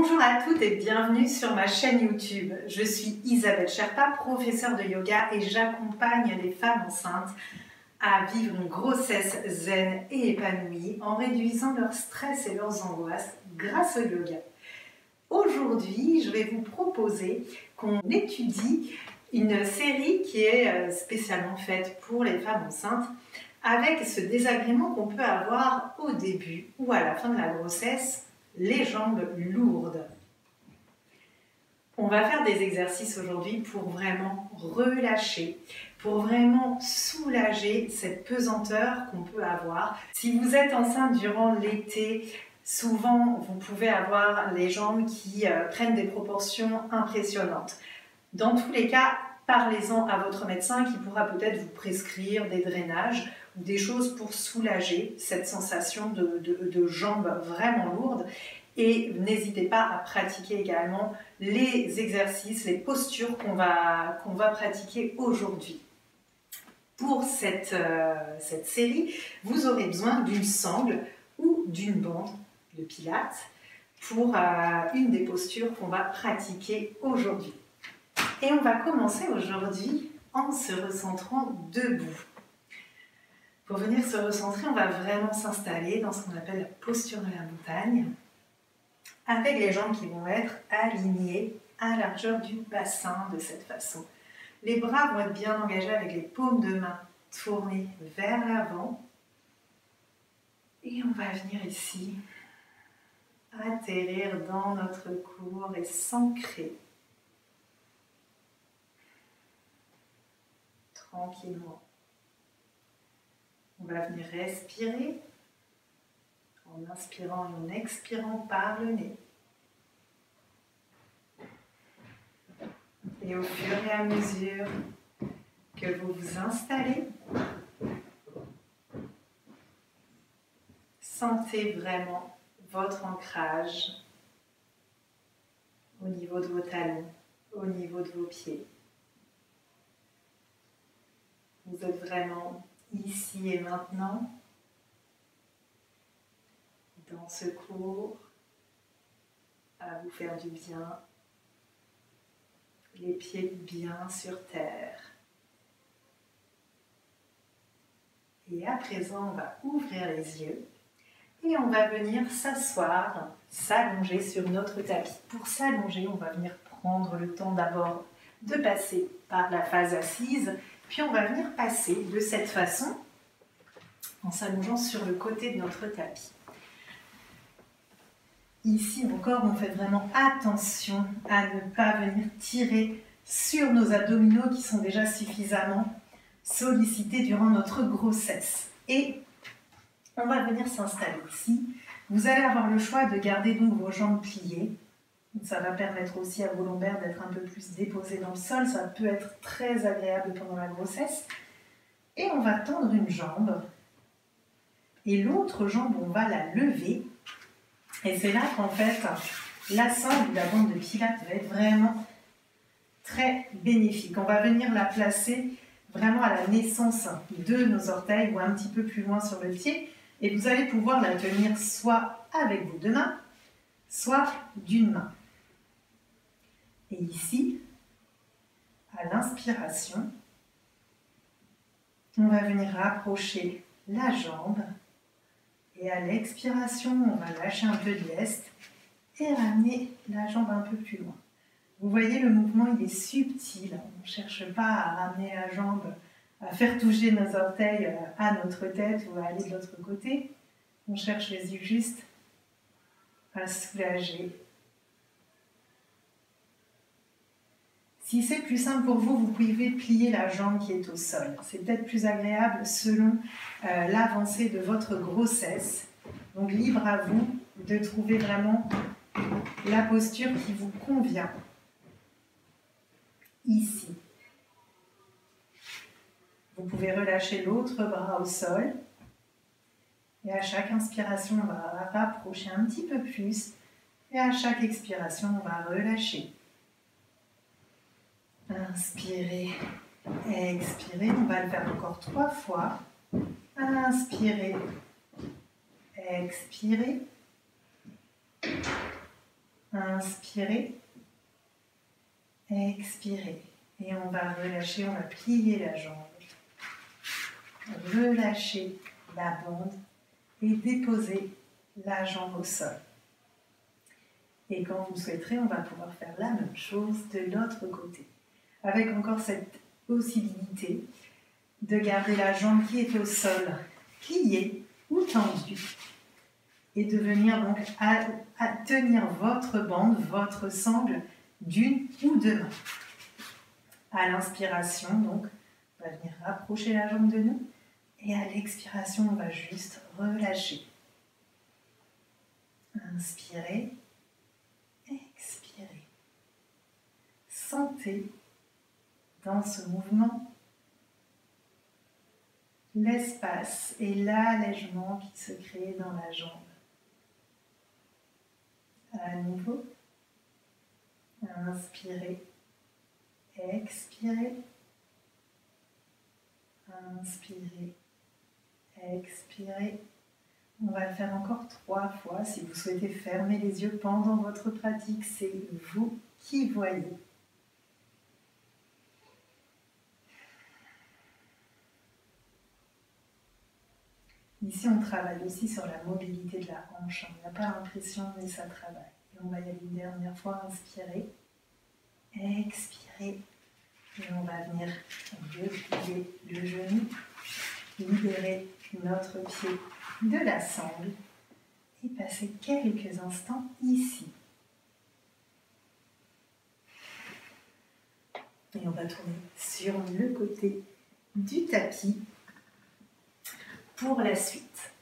Bonjour à toutes et bienvenue sur ma chaîne YouTube. Je suis Isabelle Sherpa, professeure de yoga et j'accompagne les femmes enceintes à vivre une grossesse zen et épanouie en réduisant leur stress et leurs angoisses grâce au yoga. Aujourd'hui, je vais vous proposer qu'on étudie une série qui est spécialement faite pour les femmes enceintes avec ce désagrément qu'on peut avoir au début ou à la fin de la grossesse, les jambes lourdes. On va faire des exercices aujourd'hui pour vraiment relâcher, pour vraiment soulager cette pesanteur qu'on peut avoir. Si vous êtes enceinte durant l'été, souvent vous pouvez avoir les jambes qui prennent des proportions impressionnantes. Dans tous les cas, parlez-en à votre médecin qui pourra peut-être vous prescrire des drainages ou des choses pour soulager cette sensation de jambes vraiment lourdes. Et n'hésitez pas à pratiquer également les exercices, les postures qu'on va pratiquer aujourd'hui. Pour cette série, vous aurez besoin d'une sangle ou d'une bande de pilates pour une des postures qu'on va pratiquer aujourd'hui. Et on va commencer aujourd'hui en se recentrant debout. Pour venir se recentrer, on va vraiment s'installer dans ce qu'on appelle la posture de la montagne, avec les jambes qui vont être alignées à la largeur du bassin de cette façon. Les bras vont être bien engagés avec les paumes de main tournées vers l'avant. Et on va venir ici atterrir dans notre cours et s'ancrer tranquillement. On va venir respirer en inspirant et en expirant par le nez. Et au fur et à mesure que vous vous installez, sentez vraiment votre ancrage au niveau de vos talons, au niveau de vos pieds. Vous êtes vraiment ici et maintenant, dans ce cours, à vous faire du bien, les pieds bien sur terre. Et à présent, on va ouvrir les yeux et on va venir s'asseoir, s'allonger sur notre tapis. Pour s'allonger, on va venir prendre le temps d'abord de passer par la phase assise, puis on va venir passer de cette façon en s'allongeant sur le côté de notre tapis. Ici encore, on fait vraiment attention à ne pas venir tirer sur nos abdominaux qui sont déjà suffisamment sollicités durant notre grossesse. Et on va venir s'installer ici. Vous allez avoir le choix de garder donc vos jambes pliées. Ça va permettre aussi à vos lombaires d'être un peu plus déposés dans le sol. Ça peut être très agréable pendant la grossesse. Et on va tendre une jambe. Et l'autre jambe, on va la lever. Et c'est là qu'en fait, la sangle ou la bande de pilates va être vraiment très bénéfique. On va venir la placer vraiment à la naissance de nos orteils ou un petit peu plus loin sur le pied. Et vous allez pouvoir la tenir soit avec vos deux mains, soit d'une main. Et ici, à l'inspiration, on va venir rapprocher la jambe. Et à l'expiration, on va lâcher un peu de lest et ramener la jambe un peu plus loin. Vous voyez, le mouvement, il est subtil. On ne cherche pas à ramener la jambe, à faire toucher nos orteils à notre tête ou à aller de l'autre côté. On cherche juste à soulager. Si c'est plus simple pour vous, vous pouvez plier la jambe qui est au sol. C'est peut-être plus agréable selon l'avancée de votre grossesse. Donc libre à vous de trouver vraiment la posture qui vous convient. Ici. Vous pouvez relâcher l'autre bras au sol. Et à chaque inspiration, on va rapprocher un petit peu plus. Et à chaque expiration, on va relâcher. Inspirez, expirez, on va le faire encore 3 fois. Inspirez, expirez. Inspirez. Expirez. Et on va relâcher, on va plier la jambe. Relâchez la bande et déposez la jambe au sol. Et quand vous le souhaiterez, on va pouvoir faire la même chose de l'autre côté. Avec encore cette possibilité de garder la jambe qui est au sol pliée ou tendue et de venir donc à tenir votre bande, votre sangle d'une ou deux mains. À l'inspiration, donc, on va venir rapprocher la jambe de nous et à l'expiration, on va juste relâcher. Inspirez, expirez. Sentez dans ce mouvement l'espace et l'allègement qui se crée dans la jambe. À nouveau, inspirez, expirez, inspirez, expirez. On va le faire encore 3 fois. Si vous souhaitez fermer les yeux pendant votre pratique, c'est vous qui voyez. Ici, on travaille aussi sur la mobilité de la hanche. On n'a pas l'impression, mais ça travaille. Et on va y aller une dernière fois. Inspirez, expirez. Et on va venir replier le genou, libérer notre pied de la sangle et passer quelques instants ici. Et on va tourner sur le côté du tapis pour la suite.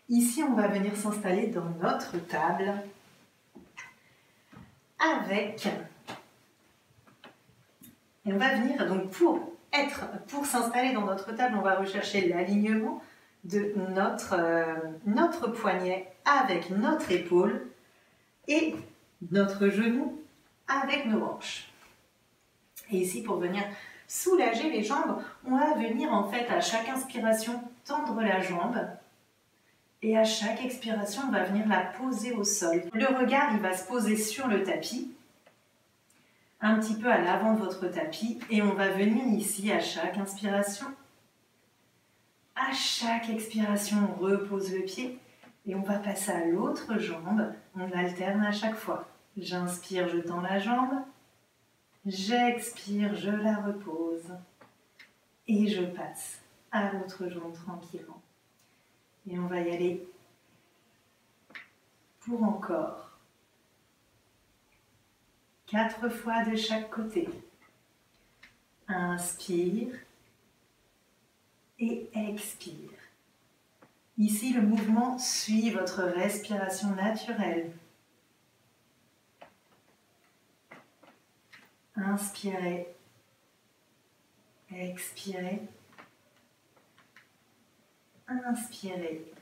Ici, on va venir s'installer dans notre table avec... Et on va venir, donc pour s'installer dans notre table, on va rechercher l'alignement de notre poignet avec notre épaule et notre genou avec nos hanches. Et ici, pour venir soulager les jambes, on va venir en fait à chaque inspiration tendre la jambe et à chaque expiration, on va venir la poser au sol. Le regard, il va se poser sur le tapis, un petit peu à l'avant de votre tapis, et on va venir ici à chaque inspiration. À chaque expiration, on repose le pied et on va passer à l'autre jambe. On alterne à chaque fois. J'inspire, je tends la jambe. J'expire, je la repose. Et je passe à l'autre jambe tranquillement. Et on va y aller pour encore 4 fois de chaque côté. Inspire et expire. Ici, le mouvement suit votre respiration naturelle. Inspirez, expirez, inspirez,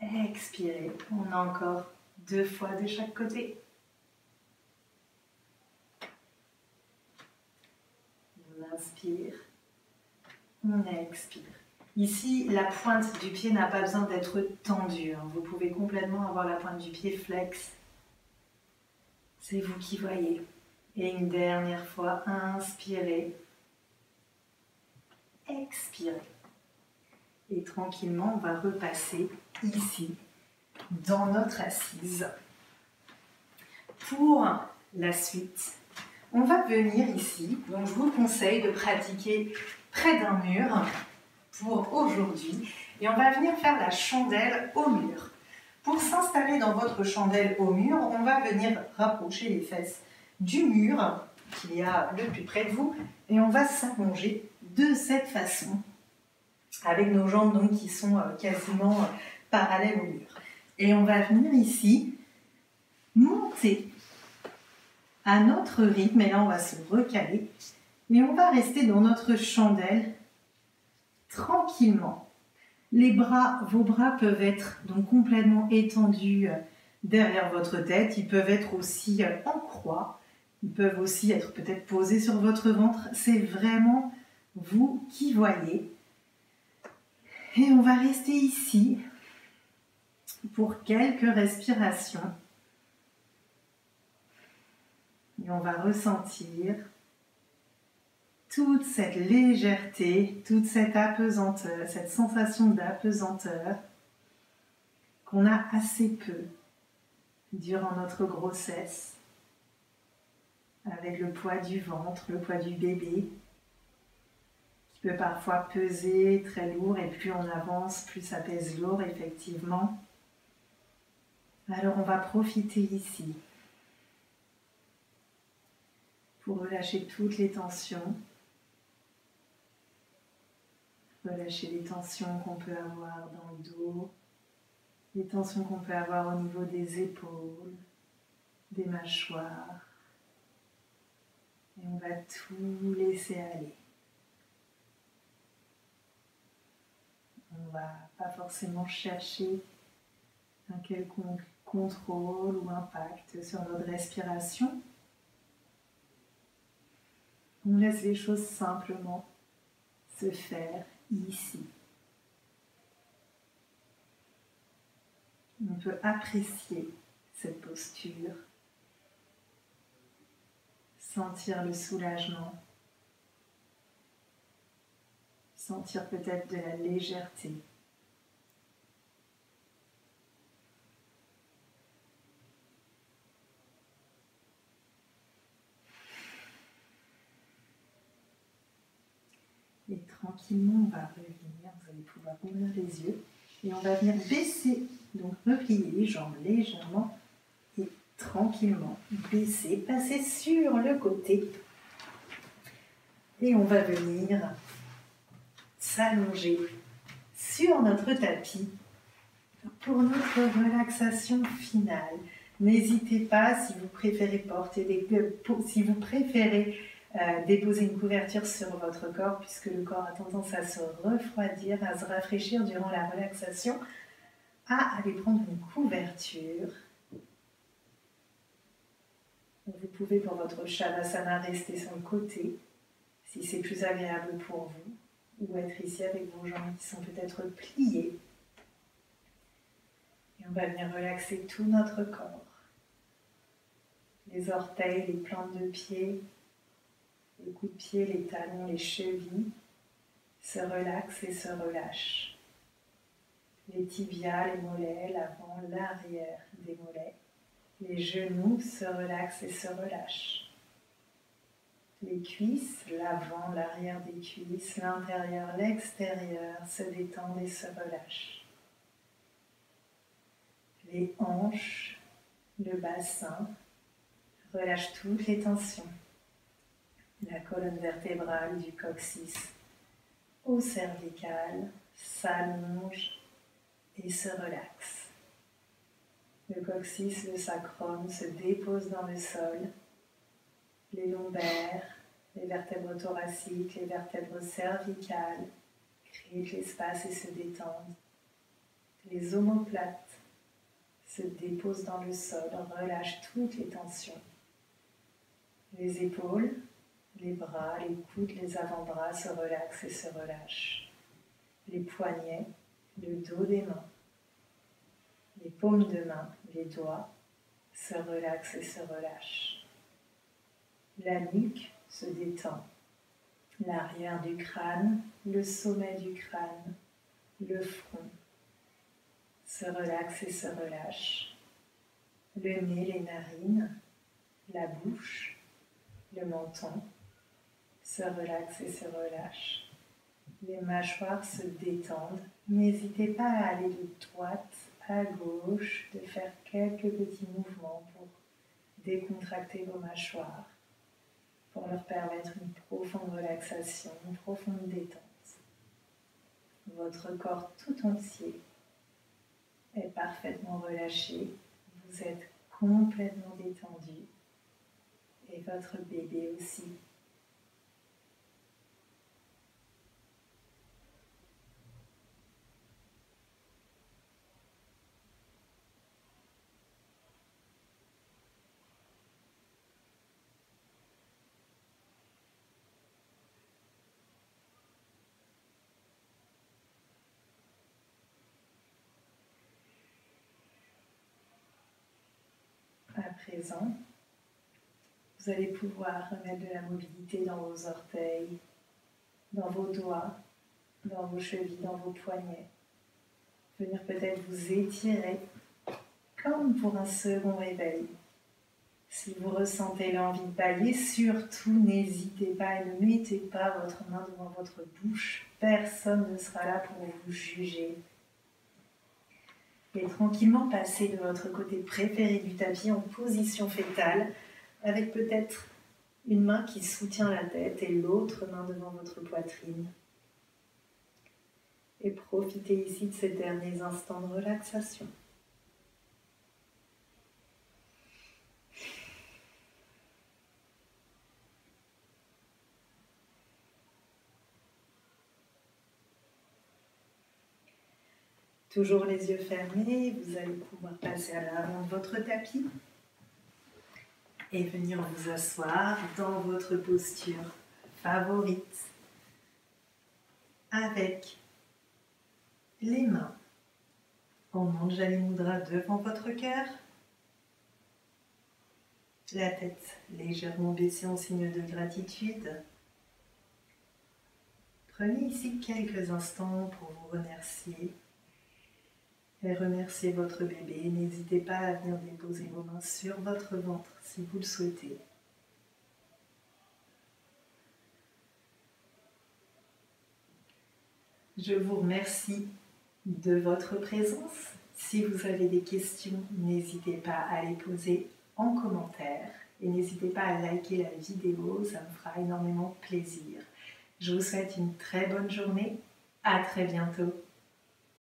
expirez. On a encore 2 fois de chaque côté. On inspire, on expire. Ici, la pointe du pied n'a pas besoin d'être tendue. Vous pouvez complètement avoir la pointe du pied flex. C'est vous qui voyez. Et une dernière fois, inspirez, expirez. Et tranquillement, on va repasser ici, dans notre assise. Pour la suite, on va venir ici. Donc, je vous conseille de pratiquer près d'un mur pour aujourd'hui. Et on va venir faire la chandelle au mur. Pour s'installer dans votre chandelle au mur, on va venir rapprocher les fesses du mur qu'il y a le plus près de vous et on va s'allonger de cette façon avec nos jambes donc, qui sont quasiment parallèles au mur. Et on va venir ici monter à notre rythme et là on va se recaler et on va rester dans notre chandelle tranquillement. Vos bras peuvent être donc complètement étendus derrière votre tête. Ils peuvent être aussi en croix. Ils peuvent aussi être peut-être posés sur votre ventre. C'est vraiment vous qui voyez. Et on va rester ici pour quelques respirations Et on va ressentir toute cette légèreté, toute cette apesanteur, cette sensation d'apesanteur qu'on a assez peu durant notre grossesse, avec le poids du ventre, le poids du bébé, qui peut parfois peser très lourd, et plus on avance, plus ça pèse lourd, effectivement. Alors on va profiter ici pour relâcher toutes les tensions, relâcher les tensions qu'on peut avoir dans le dos, les tensions qu'on peut avoir au niveau des épaules, des mâchoires. Et on va tout laisser aller. On ne va pas forcément chercher un quelconque contrôle ou impact sur notre respiration. On laisse les choses simplement se faire ici. On peut apprécier cette posture, sentir le soulagement, sentir peut-être de la légèreté. Et tranquillement, on va revenir, vous allez pouvoir ouvrir les yeux et on va venir baisser, donc replier les jambes légèrement et tranquillement baisser, passer sur le côté et on va venir s'allonger sur notre tapis pour notre relaxation finale. N'hésitez pas, si vous préférez déposer une couverture sur votre corps, puisque le corps a tendance à se refroidir, à se rafraîchir durant la relaxation, à aller prendre une couverture. Vous pouvez pour votre Shavasana rester sur le côté, si c'est plus agréable pour vous, ou être ici avec vos jambes qui sont peut-être pliées. Et on va venir relaxer tout notre corps. Les orteils, les plantes de pied, les coups de pied, les talons, les chevilles se relaxent et se relâchent. Les tibias, les mollets, l'avant, l'arrière des mollets. Les genoux se relaxent et se relâchent. Les cuisses, l'avant, l'arrière des cuisses, l'intérieur, l'extérieur se détendent et se relâchent. Les hanches, le bassin, relâchent toutes les tensions. La colonne vertébrale du coccyx au cervical s'allonge et se relaxe. Le coccyx, le sacrum se dépose dans le sol. Les lombaires, les vertèbres thoraciques, les vertèbres cervicales créent de l'espace et se détendent. Les omoplates se déposent dans le sol, relâchent toutes les tensions. Les épaules, les bras, les coudes, les avant-bras se relaxent et se relâchent. Les poignets, le dos des mains, les paumes de main, les doigts se relaxent et se relâchent. La nuque se détend. L'arrière du crâne, le sommet du crâne, le front se relaxe et se relâche. Le nez, les narines, la bouche, le menton se relaxe et se relâche. Les mâchoires se détendent. N'hésitez pas à aller de droite à gauche, de faire quelques petits mouvements pour décontracter vos mâchoires, pour leur permettre une profonde relaxation, une profonde détente. Votre corps tout entier est parfaitement relâché. Vous êtes complètement détendu et votre bébé aussi. À présent, Vous allez pouvoir remettre de la mobilité dans vos orteils, dans vos doigts, dans vos chevilles, dans vos poignets. Venir peut-être vous étirer comme pour un second réveil. Si vous ressentez l'envie de bâiller, surtout n'hésitez pas et ne mettez pas votre main devant votre bouche. Personne ne sera là pour vous juger. Et tranquillement passez de votre côté préféré du tapis en position fétale, avec peut-être une main qui soutient la tête et l'autre main devant votre poitrine. Et profitez ici de ces derniers instants de relaxation. Toujours les yeux fermés, vous allez pouvoir passer à l'avant de votre tapis et venir vous asseoir dans votre posture favorite avec les mains en Anjali Mudra devant votre cœur, la tête légèrement baissée en signe de gratitude. Prenez ici quelques instants pour vous remercier et remercier votre bébé. N'hésitez pas à venir déposer vos mains sur votre ventre si vous le souhaitez. Je vous remercie de votre présence. Si vous avez des questions, n'hésitez pas à les poser en commentaire et n'hésitez pas à liker la vidéo, ça me fera énormément plaisir. Je vous souhaite une très bonne journée, à très bientôt.